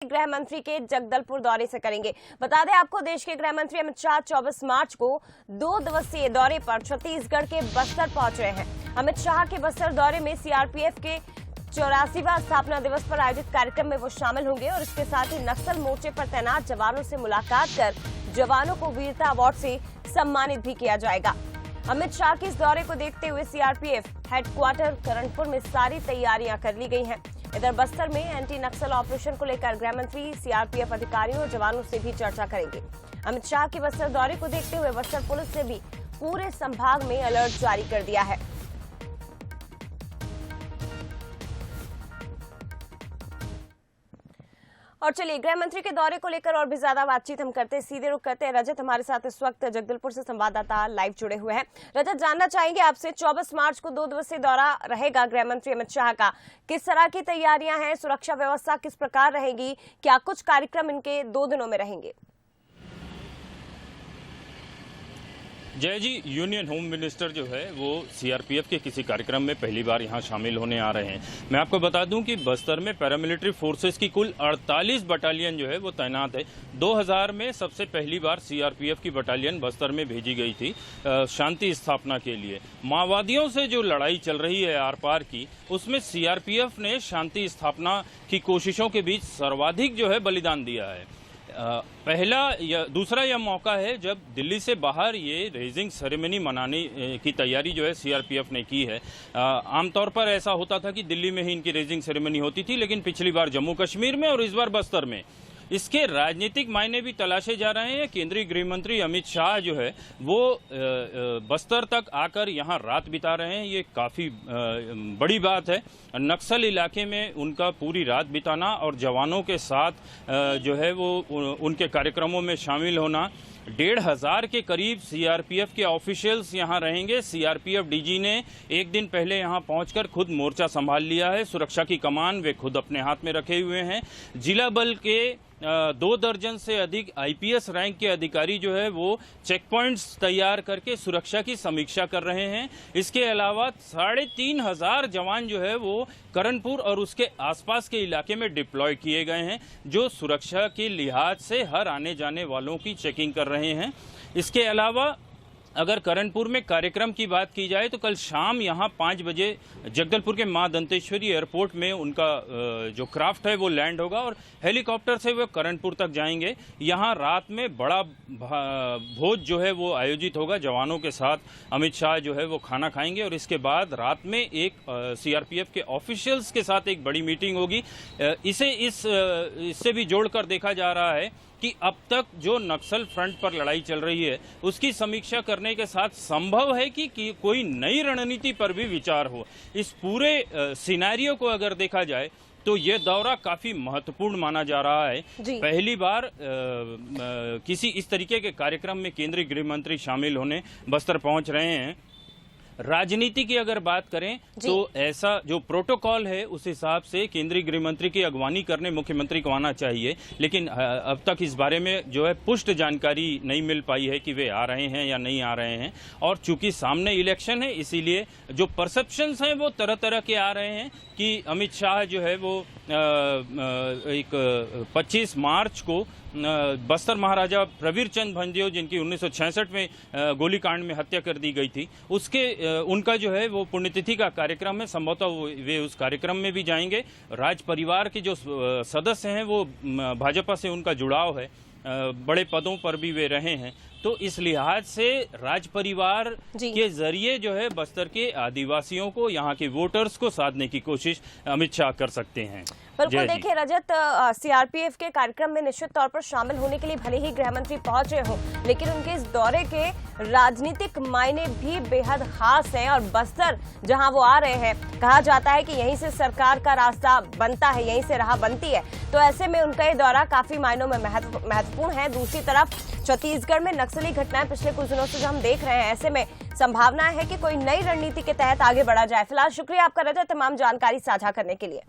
गृह मंत्री के जगदलपुर दौरे से करेंगे। बता दें आपको, देश के गृह मंत्री अमित शाह 24 मार्च को 2 दिवसीय दौरे पर छत्तीसगढ़ के बस्तर पहुंच रहे हैं। अमित शाह के बस्तर दौरे में सीआरपीएफ के 84वां स्थापना दिवस पर आयोजित कार्यक्रम में वो शामिल होंगे और इसके साथ ही नक्सल मोर्चे पर तैनात जवानों से मुलाकात कर जवानों को वीरता अवार्ड से सम्मानित भी किया जाएगा। अमित शाह के इस दौरे को देखते हुए सीआरपीएफ हेडक्वार्टर करनपुर में सारी तैयारियां कर ली गई हैं। इधर बस्तर में एंटी नक्सल ऑपरेशन को लेकर गृह मंत्री सीआरपीएफ अधिकारियों और जवानों से भी चर्चा करेंगे। अमित शाह के बस्तर दौरे को देखते हुए बस्तर पुलिस ने भी पूरे संभाग में अलर्ट जारी कर दिया है। और चलिए, गृह मंत्री के दौरे को लेकर और भी ज्यादा बातचीत हम करते हैं, सीधे रुख करते हैं। रजत हमारे साथ इस वक्त जगदलपुर से संवाददाता लाइव जुड़े हुए हैं। रजत, जानना चाहेंगे आपसे, 24 मार्च को 2 दिवसीय दौरा रहेगा गृह मंत्री अमित शाह का, किस तरह की तैयारियां हैं, सुरक्षा व्यवस्था किस प्रकार रहेगी, क्या कुछ कार्यक्रम इनके 2 दिनों में रहेंगे? जय जी, यूनियन होम मिनिस्टर जो है वो सीआरपीएफ के किसी कार्यक्रम में पहली बार यहां शामिल होने आ रहे हैं। मैं आपको बता दूं कि बस्तर में पैरामिलिट्री फोर्सेस की कुल 48 बटालियन जो है वो तैनात है। 2000 में सबसे पहली बार सीआरपीएफ की बटालियन बस्तर में भेजी गई थी शांति स्थापना के लिए। माओवादियों से जो लड़ाई चल रही है आर पार की, उसमें सीआरपीएफ ने शांति स्थापना की कोशिशों के बीच सर्वाधिक जो है बलिदान दिया है। दूसरा यह मौका है जब दिल्ली से बाहर ये रेजिंग सेरेमनी मनाने की तैयारी जो है सीआरपीएफ ने की है। आमतौर पर ऐसा होता था कि दिल्ली में ही इनकी रेजिंग सेरेमनी होती थी, लेकिन पिछली बार जम्मू कश्मीर में और इस बार बस्तर में। इसके राजनीतिक मायने भी तलाशे जा रहे हैं। केंद्रीय गृह मंत्री अमित शाह जो है वो बस्तर तक आकर यहां रात बिता रहे हैं, ये काफ़ी बड़ी बात है। नक्सल इलाके में उनका पूरी रात बिताना और जवानों के साथ जो है वो उनके कार्यक्रमों में शामिल होना। 1,500 के करीब सीआरपीएफ के ऑफिशियल्स यहां रहेंगे। सीआरपीएफ डीजी ने एक दिन पहले यहां पहुंचकर खुद मोर्चा संभाल लिया है। सुरक्षा की कमान वे खुद अपने हाथ में रखे हुए हैं। जिला बल के 2 दर्जन से अधिक आईपीएस रैंक के अधिकारी जो है वो चेक पॉइंट्स तैयार करके सुरक्षा की समीक्षा कर रहे हैं। इसके अलावा 3,500 जवान जो है वो करनपुर और उसके आसपास के इलाके में डिप्लॉय किए गए हैं, जो सुरक्षा के लिहाज से हर आने जाने वालों की चेकिंग कर रहे हैं। इसके अलावा अगर करनपुर में कार्यक्रम की बात की जाए तो कल शाम यहां 5 बजे जगदलपुर के मां दंतेश्वरी एयरपोर्ट में उनका जो क्राफ्ट है वो लैंड होगा और हेलीकॉप्टर से वो करनपुर तक जाएंगे। यहां रात में बड़ा भोज जो है वो आयोजित होगा। जवानों के साथ अमित शाह जो है वो खाना खाएंगे और इसके बाद रात में एक सीआरपीएफ के ऑफिशियल्स के साथ एक बड़ी मीटिंग होगी। इससे भी जोड़कर देखा जा रहा है कि अब तक जो नक्सल फ्रंट पर लड़ाई चल रही है उसकी समीक्षा करने के साथ संभव है कि कोई नई रणनीति पर भी विचार हो। इस पूरे सिनेरियो को अगर देखा जाए तो ये दौरा काफी महत्वपूर्ण माना जा रहा है। पहली बार किसी इस तरीके के कार्यक्रम में केंद्रीय गृह मंत्री शामिल होने बस्तर पहुंच रहे हैं। राजनीति की अगर बात करें तो ऐसा जो प्रोटोकॉल है उस हिसाब से केंद्रीय गृह मंत्री की अगवानी करने मुख्यमंत्री को आना चाहिए, लेकिन अब तक इस बारे में जो है पुष्ट जानकारी नहीं मिल पाई है कि वे आ रहे हैं या नहीं आ रहे हैं। और चूंकि सामने इलेक्शन है, इसीलिए जो परसेप्शंस हैं वो तरह तरह के आ रहे हैं कि अमित शाह जो है वो एक 25 मार्च को बस्तर महाराजा प्रवीर चंद भंजदेव, जिनकी 1966 में गोलीकांड में हत्या कर दी गई थी, उनका जो है वो पुण्यतिथि का कार्यक्रम है। संभवतः वे उस कार्यक्रम में भी जाएंगे। राज परिवार के जो सदस्य हैं वो भाजपा से उनका जुड़ाव है, बड़े पदों पर भी वे रहे हैं, तो इस लिहाज से राज परिवार के जरिए जो है बस्तर के आदिवासियों को, यहाँ के वोटर्स को साधने की कोशिश अमित शाह कर सकते हैं। बिल्कुल, देखिए रजत, सीआरपीएफ के कार्यक्रम में निश्चित तौर पर शामिल होने के लिए भले ही गृह मंत्री पहुंच रहे हों, लेकिन उनके इस दौरे के राजनीतिक मायने भी बेहद खास हैं। और बस्तर जहां वो आ रहे हैं, कहा जाता है कि यहीं से सरकार का रास्ता बनता है, यहीं से राह बनती है, तो ऐसे में उनका ये दौरा काफी मायनों में महत्वपूर्ण है। दूसरी तरफ छत्तीसगढ़ में नक्सली घटनाएं पिछले कुछ दिनों से जो हम देख रहे हैं, ऐसे में संभावना है कि कोई नई रणनीति के तहत आगे बढ़ा जाए। फिलहाल शुक्रिया आपका रजत, तमाम जानकारी साझा करने के लिए।